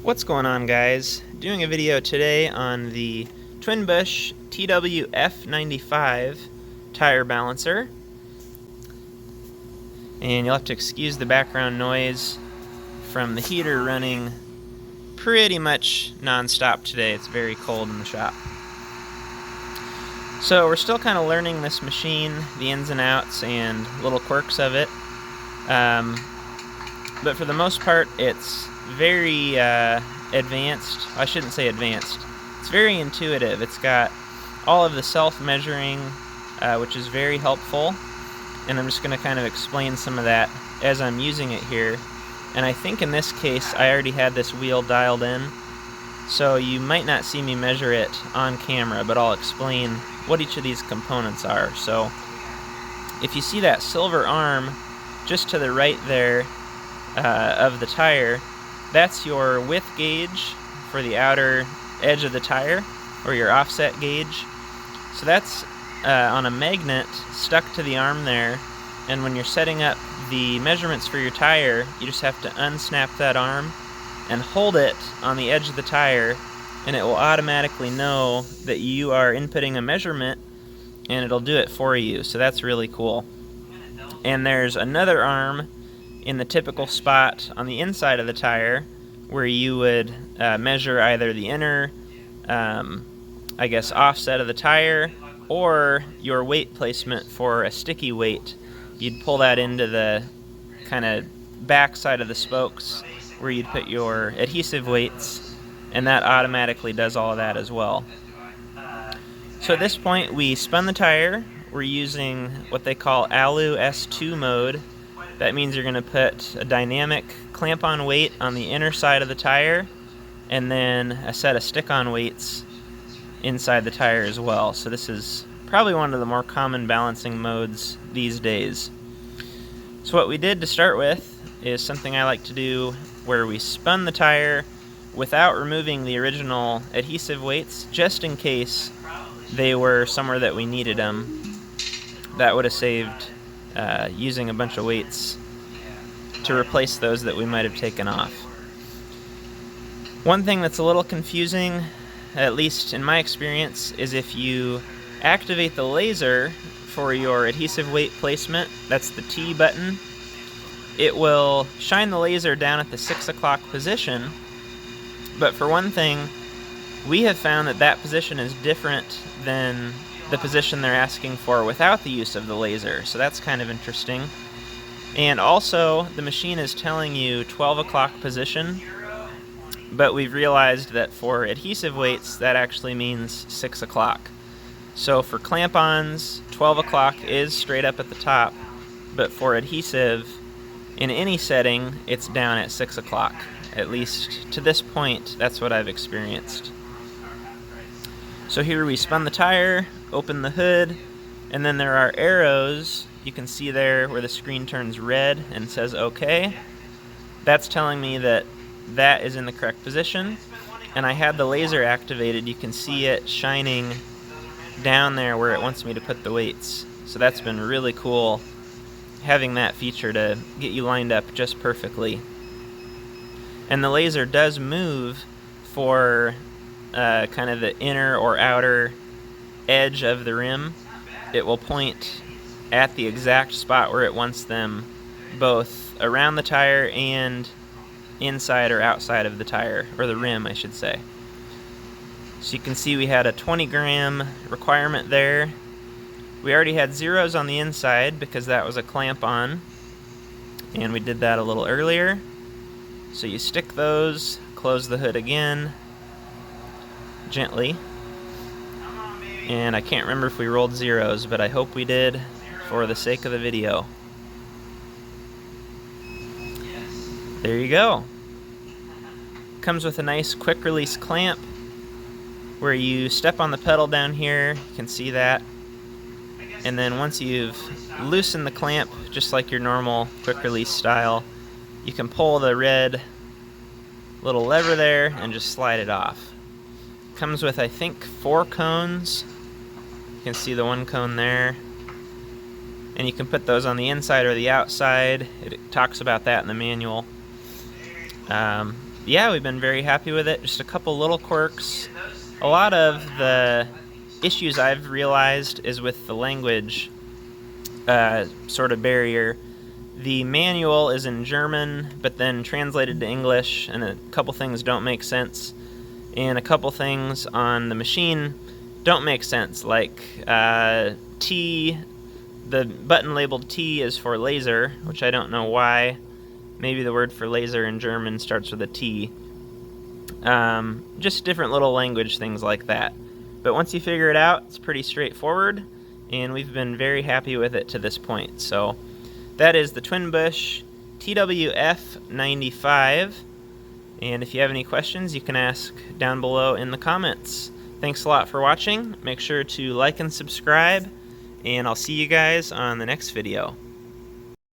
What's going on, guys? Doing a video today on the Twin Busch TW F-95 tire balancer. And you'll have to excuse the background noise from the heater running pretty much non-stop today. It's very cold in the shop. So we're still kind of learning this machine, the ins and outs and little quirks of it. But for the most part, it's very advanced. I shouldn't say advanced. It's very intuitive. It's got all of the self-measuring, which is very helpful. And I'm just going to kind of explain some of that as I'm using it here. And I think in this case, I already had this wheel dialed in. So you might not see me measure it on camera, but I'll explain what each of these components are. So if you see that silver arm just to the right there, of the tire, that's your width gauge for the outer edge of the tire, or your offset gauge. So that's on a magnet stuck to the arm there, and when you're setting up the measurements for your tire, you just have to unsnap that arm and hold it on the edge of the tire, and it will automatically know that you are inputting a measurement, and it'll do it for you. So that's really cool. And there's another arm in the typical spot on the inside of the tire where you would measure either the inner, offset of the tire, or your weight placement for a sticky weight. You'd pull that into the kind of back side of the spokes where you'd put your adhesive weights, and that automatically does all of that as well. So at this point, we spun the tire. We're using what they call Alu S2 mode. That means you're going to put a dynamic clamp-on weight on the inner side of the tire, and then a set of stick-on weights inside the tire as well. So this is probably one of the more common balancing modes these days. So what we did to start with is something I like to do where we spun the tire without removing the original adhesive weights, just in case they were somewhere that we needed them. That would have saved using a bunch of weights to replace those that we might have taken off. One thing that's a little confusing, at least in my experience, is if you activate the laser for your adhesive weight placement, that's the T button, it will shine the laser down at the 6 o'clock position, but for one thing, we have found that that position is different than the position they're asking for without the use of the laser, so that's kind of interesting. And also, the machine is telling you 12 o'clock position, but we've realized that for adhesive weights, that actually means 6 o'clock. So for clamp-ons, 12 o'clock is straight up at the top, but for adhesive, in any setting, it's down at 6 o'clock. At least to this point, that's what I've experienced. So here we spun the tire, open the hood, and then there are arrows. You can see there where the screen turns red and says OK. That's telling me that that is in the correct position, and I had the laser activated. You can see it shining down there where it wants me to put the weights. So that's been really cool, having that feature to get you lined up just perfectly. And the laser does move for kind of the inner or outer edge of the rim. It will point at the exact spot where it wants them, both around the tire and inside or outside of the tire, or the rim I should say. So you can see we had a 20-gram requirement there. We already had zeros on the inside because that was a clamp-on, and we did that a little earlier. So you stick those, close the hood again, gently. And I can't remember if we rolled zeros, but I hope we did for the sake of the video. There you go. Comes with a nice quick release clamp where you step on the pedal down here, you can see that. And then once you've loosened the clamp, just like your normal quick release style, you can pull the red little lever there and just slide it off. Comes with, I think, 4 cones. You can see the one cone there. And you can put those on the inside or the outside. It talks about that in the manual. yeah, we've been very happy with it. Just a couple little quirks. A lot of the issues I've realized is with the language sort of barrier. The manual is in German, but then translated to English, and a couple things don't make sense. And a couple things on the machine don't make sense, like T, the button labeled T is for laser, which I don't know why. Maybe the word for laser in German starts with a T. Just different little language things like that. But once you figure it out, it's pretty straightforward, and we've been very happy with it to this point. So that is the Twin Busch F-95. And if you have any questions, you can ask down below in the comments. Thanks a lot for watching. Make sure to like and subscribe, and I'll see you guys on the next video.